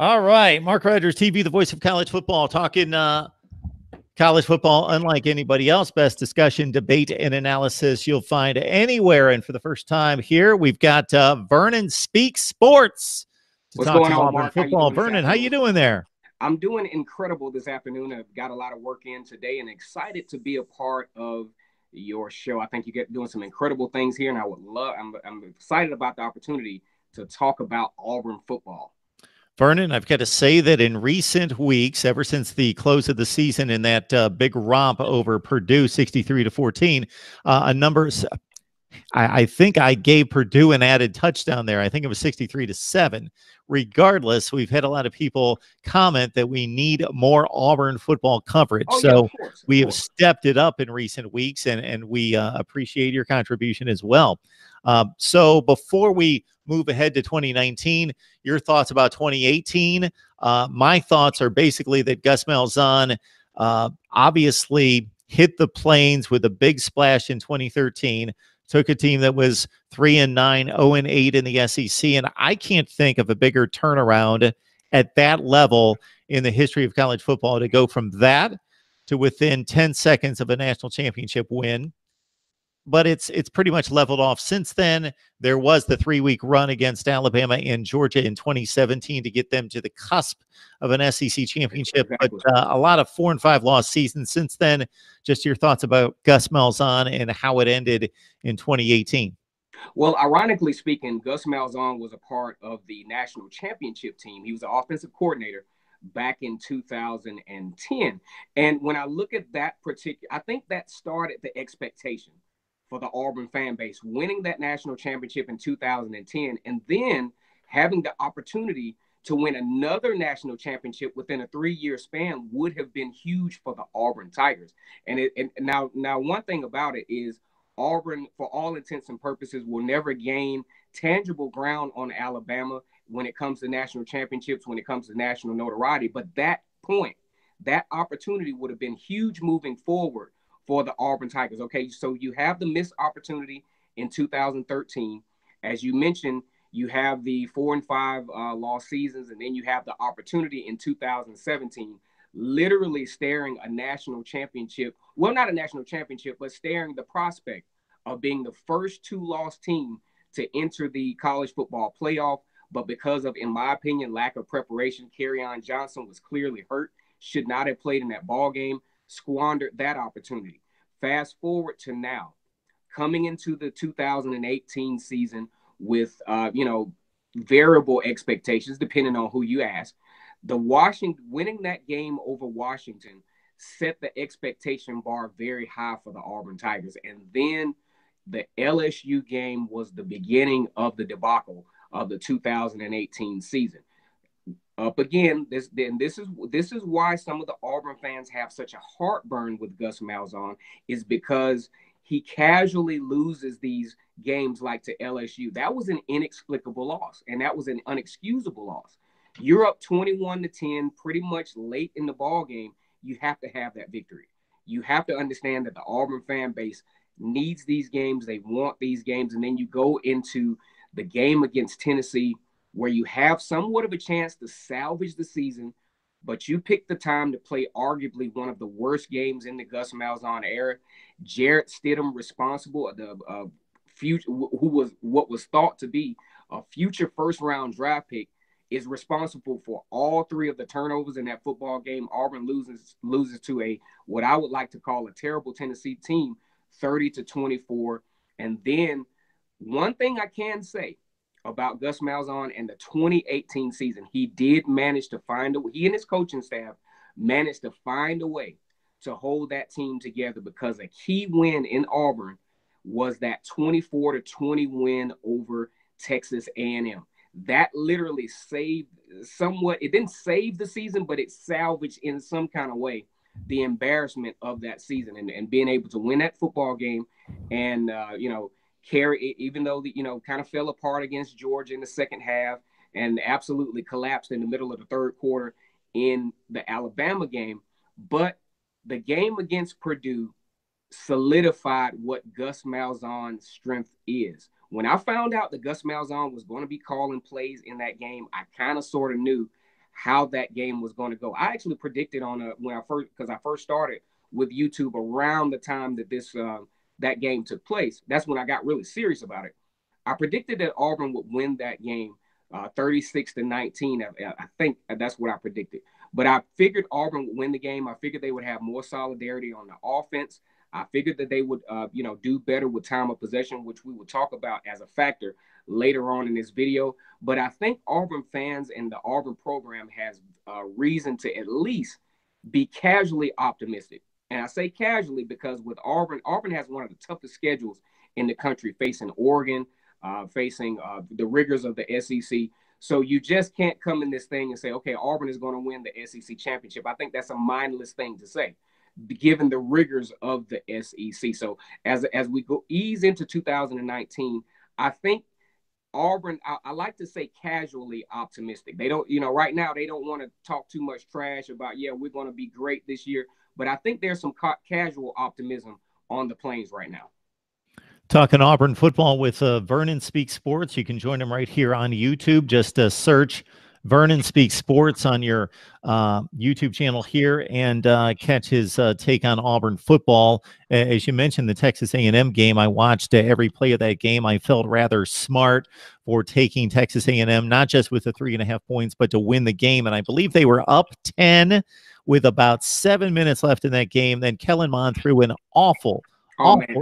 All right, Mark Rogers, TV, the voice of college football, talking college football unlike anybody else. Best discussion, debate, and analysis you'll find anywhere. And for the first time here, we've got Vernon Speaks Sports to What's talk going some on, Auburn Mark? How you football. doing this Vernon, how you afternoon? doing there? I'm doing incredible this afternoon. I've got a lot of work in today and excited to be a part of your show. I think you get doing some incredible things here, and I'm excited about the opportunity to talk about Auburn football. Vernon, I've got to say that in recent weeks, ever since the close of the season in that big romp over Purdue, 63-14, a number I think I gave Purdue an added touchdown there. I think it was 63-7. Regardless, we've had a lot of people comment that we need more Auburn football coverage. Oh yeah, of So course, of we have course. stepped it up in recent weeks, and we appreciate your contribution as well. So before we move ahead to 2019, your thoughts about 2018? My thoughts are basically that Gus Malzahn obviously hit the plains with a big splash in 2013, took a team that was 3-9, 0-8 in the SEC, and I can't think of a bigger turnaround at that level in the history of college football to go from that to within 10 seconds of a national championship win. But it's pretty much leveled off since then. There was the 3-week run against Alabama and Georgia in 2017 to get them to the cusp of an SEC championship, but Exactly. a lot of 4-5 loss seasons since then. Just your thoughts about Gus Malzahn and how it ended in 2018. Well, ironically speaking, Gus Malzahn was a part of the national championship team. He was the offensive coordinator back in 2010. And when I look at that particular, I think that started the expectation for the Auburn fan base, winning that national championship in 2010, and then having the opportunity to win another national championship within a 3-year span would have been huge for the Auburn Tigers. And now one thing about it is Auburn, for all intents and purposes, will never gain tangible ground on Alabama when it comes to national championships, when it comes to national notoriety. But that point, that opportunity would have been huge moving forward for the Auburn Tigers. Okay, so you have the missed opportunity in 2013. As you mentioned, you have the 4-5 lost seasons, and then you have the opportunity in 2017, literally staring a national championship. Well, not a national championship, but staring the prospect of being the first two-loss team to enter the college football playoff. But because of, in my opinion, lack of preparation, Kerryon Johnson was clearly hurt, should not have played in that ball game, squandered that opportunity. Fast forward to now, coming into the 2018 season with variable expectations depending on who you ask. The Washington winning that game over Washington set the expectation bar very high for the Auburn Tigers, and then the LSU game was the beginning of the debacle of the 2018 season. Up again, this is why some of the Auburn fans have such a heartburn with Gus Malzahn, is because he casually loses these games like to LSU. That was an inexplicable loss, and that was an unexcusable loss. You're up 21-10, pretty much late in the ball game. You have to have that victory. You have to understand that the Auburn fan base needs these games. They want these games, and then you go into the game against Tennessee, where you have somewhat of a chance to salvage the season, but you pick the time to play arguably one of the worst games in the Gus Malzahn era. Jarrett Stidham, responsible, the future, who was what was thought to be a future first-round draft pick, is responsible for all three of the turnovers in that football game. Auburn loses to a what I would like to call a terrible Tennessee team, 30-24. And then one thing I can say about Gus Malzahn and the 2018 season, he did manage to he and his coaching staff managed to find a way to hold that team together, because a key win in Auburn was that 24-20 win over Texas A&M. That literally saved somewhat. It didn't save the season, but it salvaged in some kind of way the embarrassment of that season, and being able to win that football game and carry, even though kind of fell apart against Georgia in the second half and absolutely collapsed in the middle of the third quarter in the Alabama game. But the game against Purdue solidified what Gus Malzahn's strength is. When I found out that Gus Malzahn was going to be calling plays in that game, I kind of sort of knew how that game was going to go. I actually predicted when I first started with YouTube around the time that that game took place. That's when I got really serious about it. I predicted that Auburn would win that game 36-19. I think that's what I predicted. But I figured Auburn would win the game. I figured they would have more solidarity on the offense. I figured that they would, do better with time of possession, which we will talk about as a factor later on in this video. But I think Auburn fans and the Auburn program has reason to at least be casually optimistic. And I say casually because with Auburn has one of the toughest schedules in the country, facing Oregon, facing the rigors of the SEC. So you just can't come in this thing and say, okay, Auburn is going to win the SEC championship. I think that's a mindless thing to say, given the rigors of the SEC. So as we go ease into 2019, I think Auburn, I like to say casually optimistic. They don't, right now they don't want to talk too much trash about, yeah, we're going to be great this year. But I think there's some casual optimism on the Plains right now. Talking Auburn football with Vernon Speaks Sports. You can join him right here on YouTube. Just search Vernon Speaks Sports on your YouTube channel here and catch his take on Auburn football. As you mentioned, the Texas A&M game, I watched every play of that game. I felt rather smart for taking Texas A&M, not just with the 3.5 points, but to win the game. And I believe they were up 10 with about 7 minutes left in that game. Then Kellen Mond threw an awful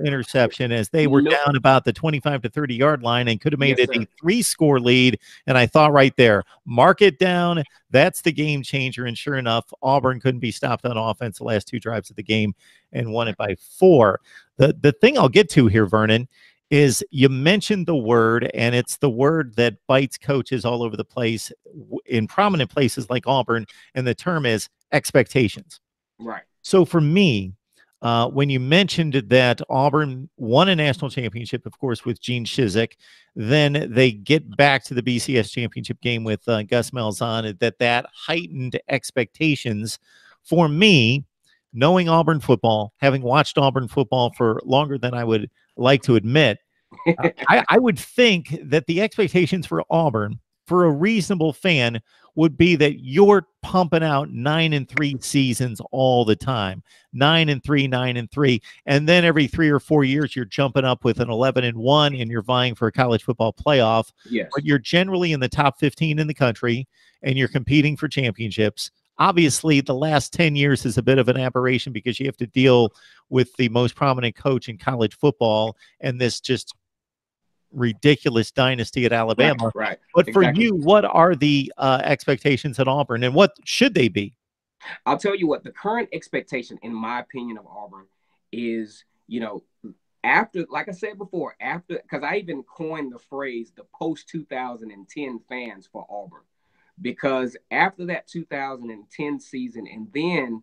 interception as they were down about the 25 to 30 yard line and could have made it a 3-score lead. And I thought right there, mark it down. That's the game changer. And sure enough, Auburn couldn't be stopped on offense the last 2 drives of the game and won it by 4. The thing I'll get to here, Vernon, is you mentioned the word, and it's the word that bites coaches all over the place in prominent places like Auburn. And the term is expectations. Right. So for me, when you mentioned that Auburn won a national championship, of course, with Gene Chizik, then they get back to the BCS championship game with Gus Malzahn, that heightened expectations for me, knowing Auburn football, having watched Auburn football for longer than I would like to admit, I would think that the expectations for Auburn, for a reasonable fan, would be that you're pumping out 9-3 seasons all the time, 9-3, 9-3, and then every 3 or 4 years you're jumping up with an 11-1 and you're vying for a college football playoff. Yes, but you're generally in the top 15 in the country and you're competing for championships. Obviously, the last 10 years is a bit of an aberration because you have to deal with the most prominent coach in college football and this just ridiculous dynasty at Alabama. Right. But for you, what are the expectations at Auburn and what should they be? I'll tell you what, the current expectation, in my opinion, of Auburn is, after, like I said before, because I even coined the phrase the post-2010 fans for Auburn, because after that 2010 season and then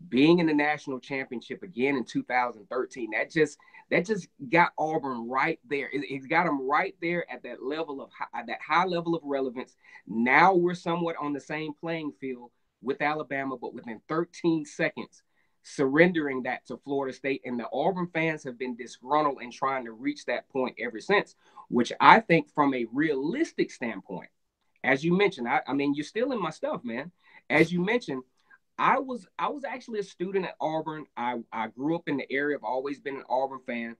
being in the national championship again in 2013, that just got Auburn right there. It's got them right there at that level of that high level of relevance. Now we're somewhat on the same playing field with Alabama, but within 13 seconds, surrendering that to Florida State. And the Auburn fans have been disgruntled and trying to reach that point ever since, which I think from a realistic standpoint, as you mentioned, I mean, you're still in my stuff, man. As you mentioned, I was actually a student at Auburn. I grew up in the area. I've always been an Auburn fan.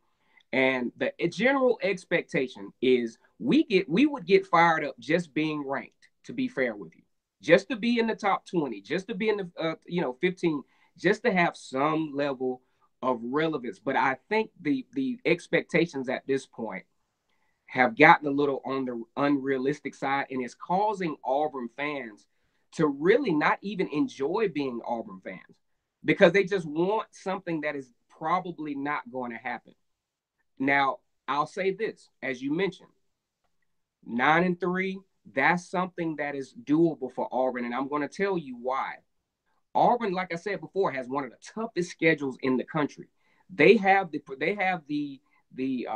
And the general expectation is we would get fired up just being ranked, to be fair with you. Just to be in the top 20, just to be in the 15, just to have some level of relevance. But I think the expectations at this point have gotten a little on the unrealistic side, and it's causing Auburn fans to really not even enjoy being Auburn fans because they just want something that is probably not going to happen. Now, I'll say this, as you mentioned, 9-3, that's something that is doable for Auburn, and I'm going to tell you why. Auburn, like I said before, has one of the toughest schedules in the country. They have the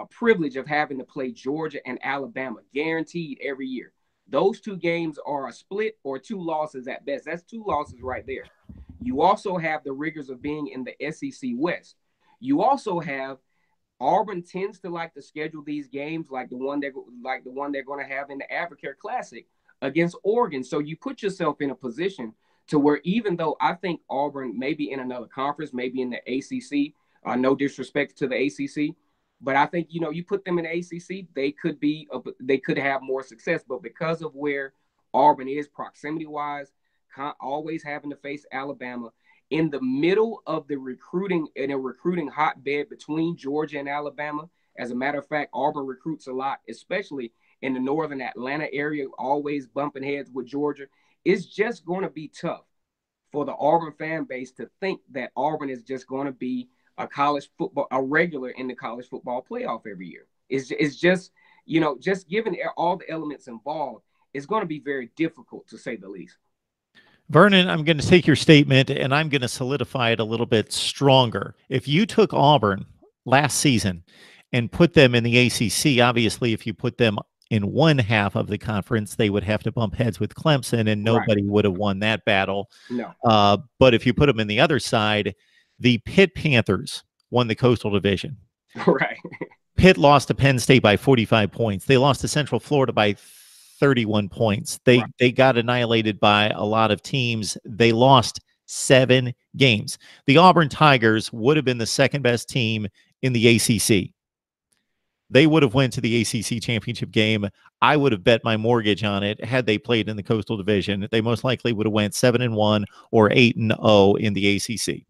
privilege of having to play Georgia and Alabama guaranteed every year. Those 2 games are a split or 2 losses at best. That's 2 losses right there. You also have the rigors of being in the SEC West. You also have Auburn tends to like to schedule these games like the one they're going to have in the Advocare Classic against Oregon. So you put yourself in a position to where, even though I think Auburn may be in another conference, maybe in the ACC, no disrespect to the ACC, but I think, you put them in the ACC, they could have more success. But because of where Auburn is proximity wise, always having to face Alabama in the middle of the recruiting hotbed between Georgia and Alabama. As a matter of fact, Auburn recruits a lot, especially in the northern Atlanta area, always bumping heads with Georgia. It's just going to be tough for the Auburn fan base to think that Auburn is just going to be a regular in the college football playoff every year. It's just, just given all the elements involved, it's going to be very difficult, to say the least. Vernon, I'm going to take your statement and I'm going to solidify it a little bit stronger. If you took Auburn last season and put them in the ACC, obviously, if you put them in one half of the conference, they would have to bump heads with Clemson, and nobody would have won that battle. No. But if you put them in the other side, the Pitt Panthers won the Coastal Division. Right. Pitt lost to Penn State by 45 points. They lost to Central Florida by 31 points. They got annihilated by a lot of teams. They lost 7 games. The Auburn Tigers would have been the second best team in the ACC. They would have went to the ACC championship game. I would have bet my mortgage on it had they played in the Coastal Division. They most likely would have went 7-1 or 8-0 in the ACC.